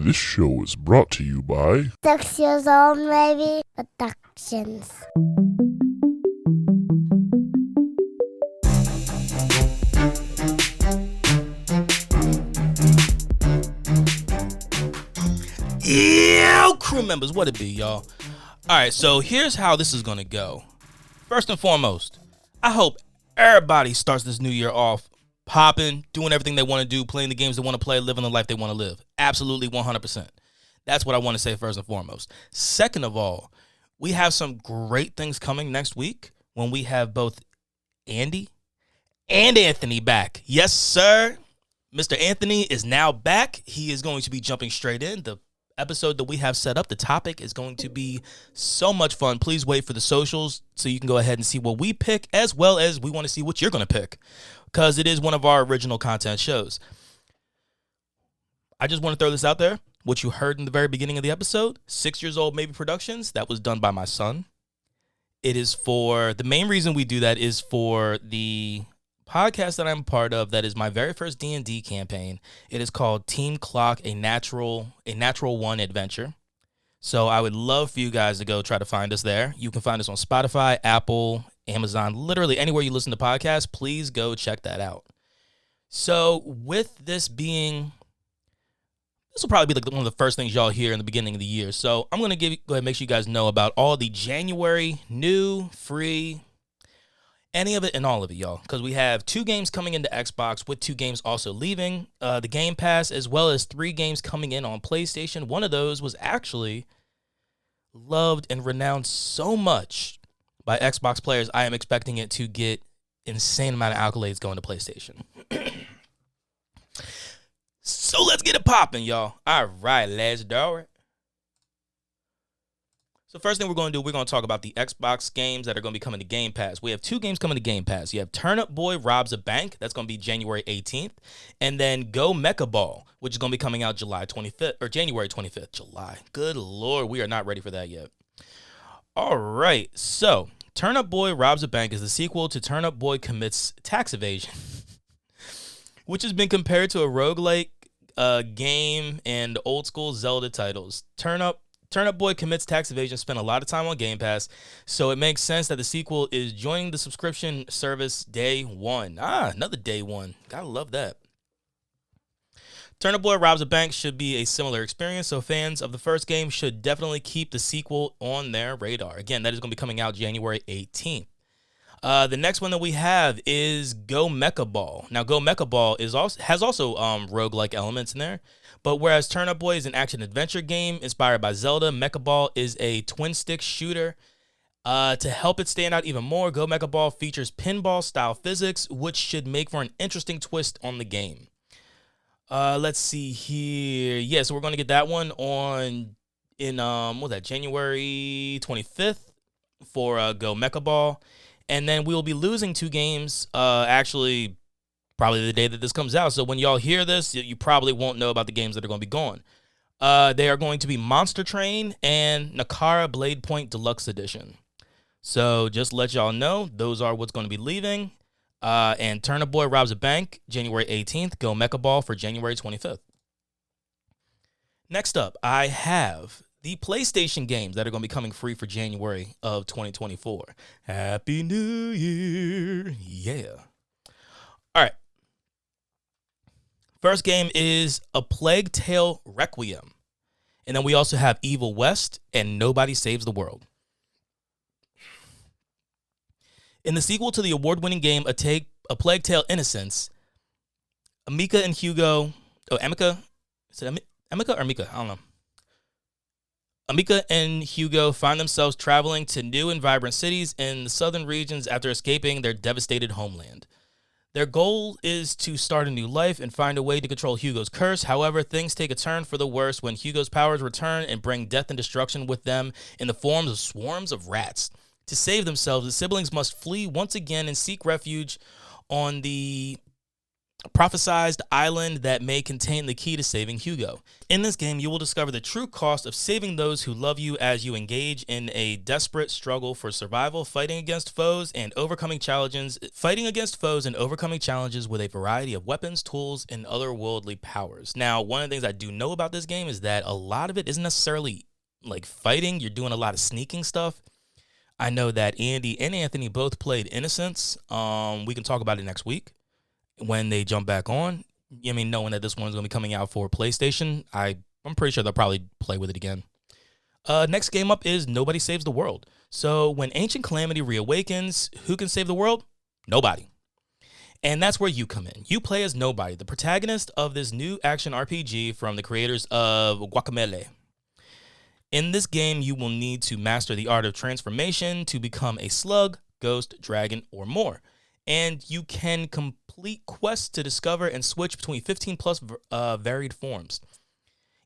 This show is brought to you by 6 years old, maybe. Productions. Yo, crew members, what it be, y'all? Alright, so here's how this is gonna go. First and foremost, I hope everybody starts this new year off popping, doing everything they want to do, playing the games they want to play, living the life they want to live. Absolutely 100%. That's what I want to say first and foremost. Second of all, we have some great things coming next week when we have both Andy and Anthony back. Yes, sir. Mr. Anthony is now back. He is going to be jumping straight in. The episode that we have set up, the topic is going to be so much fun. Please wait for the socials so you can go ahead and see what we pick, as well as we want to see what you're going to pick, because it is one of our original content shows. I just want to throw this out there. What you heard in the very beginning of the episode, 6 years old maybe Productions, that was done by my son. It is for, the main reason we do that is for the podcast that I'm a part of. That is my very first D&D campaign. It is called Team Clock, a natural one adventure. So I would love for you guys to go try to find us there. You can find us on Spotify, Apple, Amazon, literally anywhere you listen to podcasts. Please go check that out. So with this being, this will probably be like one of the first things y'all hear in the beginning of the year. So I'm going to go ahead and make sure you guys know about all the January new, free, any of it and all of it, y'all, because we have 2 games coming into Xbox, with 2 games also leaving the Game Pass, as well as 3 games coming in on PlayStation. One of those was actually loved and renowned so much by Xbox players, I am expecting it to get insane amount of accolades going to PlayStation. So let's get it popping, y'all. All right, let's do it. So first thing we're going to do, we're going to talk about the Xbox games that are going to be coming to Game Pass. We have 2 games coming to Game Pass. You have Turnip Boy Robs a Bank. That's going to be January 18th. And then Go Mecha Ball, which is going to be coming out July 25th, or January 25th. July. Good Lord, we are not ready for that yet. All right, so Turnip Boy Robs a Bank is the sequel to Turnip Boy Commits Tax Evasion, which has been compared to a roguelike game and old school Zelda titles. Turnip Boy Commits Tax Evasion spent a lot of time on Game Pass, so it makes sense that the sequel is joining the subscription service day one. Another day one. Gotta love that. Turnip Boy Robs a Bank should be a similar experience, so fans of the first game should definitely keep the sequel on their radar. Again, that is going to be coming out January 18th. The next one that we have is Go Mecha Ball. Now, Go Mecha Ball has also roguelike elements in there. But whereas Turnip Boy is an action-adventure game inspired by Zelda, Mecha Ball is a twin-stick shooter. To help it stand out even more, Go Mecha Ball features pinball-style physics, which should make for an interesting twist on the game. Let's see here. Yeah, so we're going to get that one January 25th for Go Mecha Ball. And then we will be losing 2 games, actually, probably the day that this comes out. So when y'all hear this, you probably won't know about the games that are going to be gone. They are going to be Monster Train and Nakara Blade Point Deluxe Edition. So just let y'all know, those are what's going to be leaving. And Turnip Boy Robs a Bank, January 18th. Go Mecha Ball for January 25th. Next up, I have the PlayStation games that are going to be coming free for January of 2024. Happy New Year. Yeah. All right. First game is A Plague Tale Requiem. And then we also have Evil West and Nobody Saves the World. In the sequel to the award-winning game A Plague Tale Innocence, Amika and Hugo... Oh, Amika? Is it Amika or Mika? I don't know. Amika and Hugo find themselves traveling to new and vibrant cities in the southern regions after escaping their devastated homeland. Their goal is to start a new life and find a way to control Hugo's curse. However, things take a turn for the worse when Hugo's powers return and bring death and destruction with them in the forms of swarms of rats. To save themselves, the siblings must flee once again and seek refuge on the prophesized island that may contain the key to saving Hugo. In this game, you will discover the true cost of saving those who love you as you engage in a desperate struggle for survival, fighting against foes and overcoming challenges with a variety of weapons, tools, and otherworldly powers. Now, one of the things I do know about this game is that a lot of it isn't necessarily like fighting. You're doing a lot of sneaking stuff. I know that Andy and Anthony both played Innocence. We can talk about it next week when they jump back on. I mean, knowing that this one's going to be coming out for PlayStation, I'm pretty sure they'll probably play with it again. Next game up is Nobody Saves the World. So when Ancient Calamity reawakens, who can save the world? Nobody. And that's where you come in. You play as Nobody, the protagonist of this new action RPG from the creators of Guacamelee. In this game, you will need to master the art of transformation to become a slug, ghost, dragon, or more. And you can complete quests to discover and switch between 15 plus varied forms.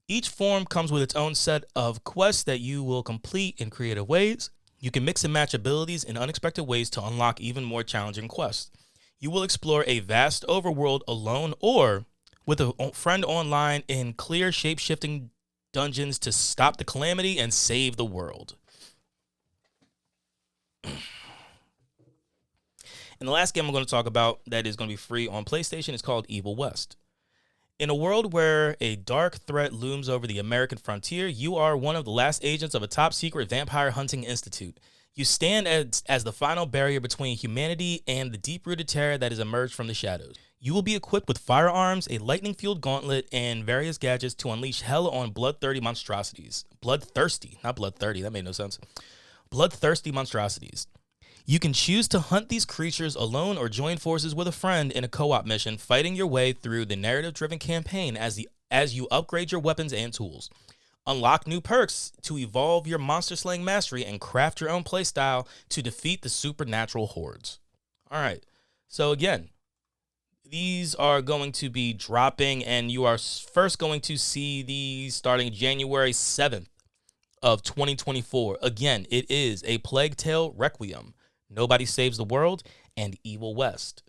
Each form comes with its own set of quests that you will complete in creative ways. You can mix and match abilities in unexpected ways to unlock even more challenging quests. You will explore a vast overworld alone or with a friend online in clear shape-shifting dungeons to stop the calamity and save the world. And the last game I'm going to talk about that is going to be free on PlayStation is called Evil West. In a world where a dark threat looms over the American frontier, you are one of the last agents of a top-secret vampire hunting institute. You stand as the final barrier between humanity and the deep-rooted terror that has emerged from the shadows. You will be equipped with firearms, a lightning-fueled gauntlet, and various gadgets to unleash hell on bloodthirsty monstrosities. Bloodthirsty, not blood-30, that made no sense. Bloodthirsty monstrosities. You can choose to hunt these creatures alone or join forces with a friend in a co-op mission, fighting your way through the narrative-driven campaign as you upgrade your weapons and tools. Unlock new perks to evolve your monster-slaying mastery and craft your own playstyle to defeat the supernatural hordes. All right, so again, these are going to be dropping, and you are first going to see these starting January 7th of 2024. Again, it is A Plague Tale Requiem, Nobody Saves the World, and Evil West.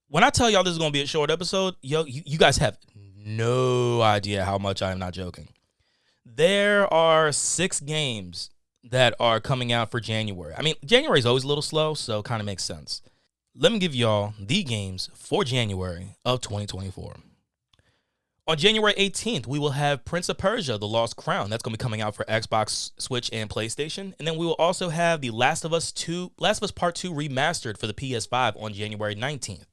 When I tell y'all this is going to be a short episode, you guys have no idea how much I am not joking. There are 6 games that are coming out for January. I mean, January is always a little slow, so it kind of makes sense. Let me give y'all the games for January of 2024. On January 18th, we will have Prince of Persia, The Lost Crown. That's going to be coming out for Xbox, Switch, and PlayStation. And then we will also have The Last of Us Part 2 Remastered for the PS5 on January 19th.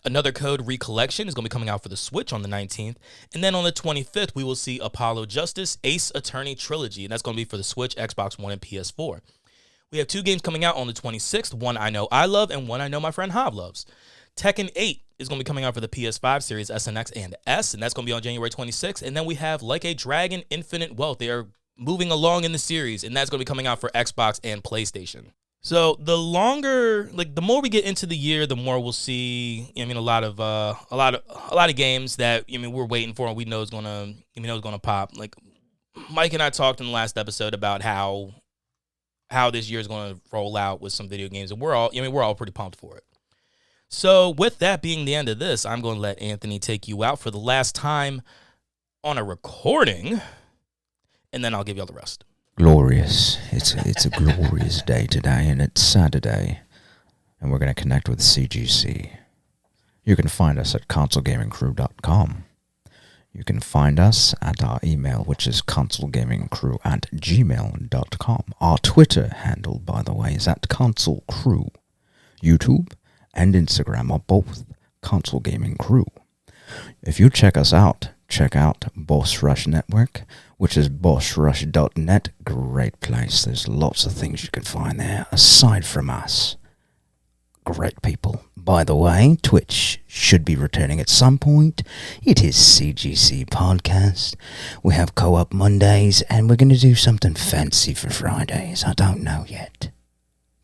Another Code Recollection is going to be coming out for the Switch on the 19th. And then on the 25th, we will see Apollo Justice Ace Attorney Trilogy. And that's going to be for the Switch, Xbox One, and PS4. We have 2 games coming out on the 26th. One I know I love and one I know my friend Hob loves. Tekken 8 is going to be coming out for the PS5 series S and X and S, and that's going to be on January 26th. And then we have Like a Dragon Infinite Wealth. They are moving along in the series, and that's going to be coming out for Xbox and PlayStation. So the more we get into the year, the more we'll see. I mean, a lot of games that we're waiting for, and we know is gonna pop. Like Mike and I talked in the last episode about how this year is going to roll out with some video games, and we're all pretty pumped for it. So with that being the end of this, I'm going to let Anthony take you out for the last time on a recording, and then I'll give y'all the rest. Glorious. It's a glorious day today, and it's Saturday, and we're going to connect with CGC. You can find us at consolegamingcrew.com. You can find us at our email, which is consolegamingcrew@gmail.com. Our Twitter handle, by the way, is at consolecrew. YouTube and Instagram are both Console Gaming Crew. If you check us out, check out Boss Rush Network, which is bossrush.net. Great place. There's lots of things you can find there aside from us. Great people. By the way, Twitch should be returning at some point. It is CGC Podcast. We have Co-op Mondays, and we're going to do something fancy for Fridays. I don't know yet.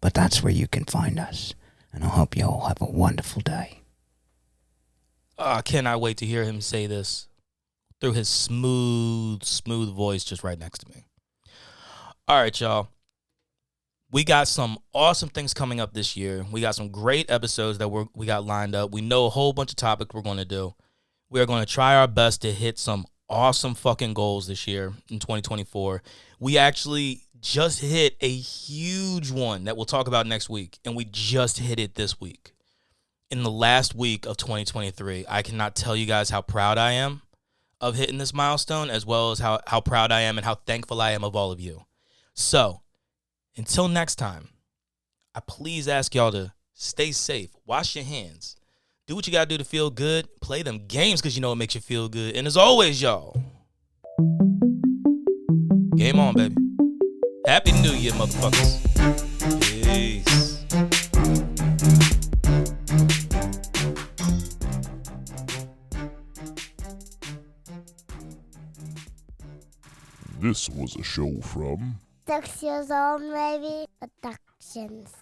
But that's where you can find us. And I hope you all have a wonderful day. I cannot wait to hear him say this through his smooth voice just right next to me. All right, y'all. We got some awesome things coming up this year. We got some great episodes that we got lined up. We know a whole bunch of topics we're going to do. We are going to try our best to hit some awesome fucking goals this year in 2024. We actually just hit a huge one that we'll talk about next week, and we just hit it this week. In the last week of 2023, I cannot tell you guys how proud I am of hitting this milestone, as well as how proud I am and how thankful I am of all of you. So, until next time, I please ask y'all to stay safe, wash your hands, do what you gotta do to feel good, play them games because you know it makes you feel good. And as always, y'all, game on, baby. Happy New Year, motherfuckers. Peace. This was a show from 6 years old, maybe. Productions.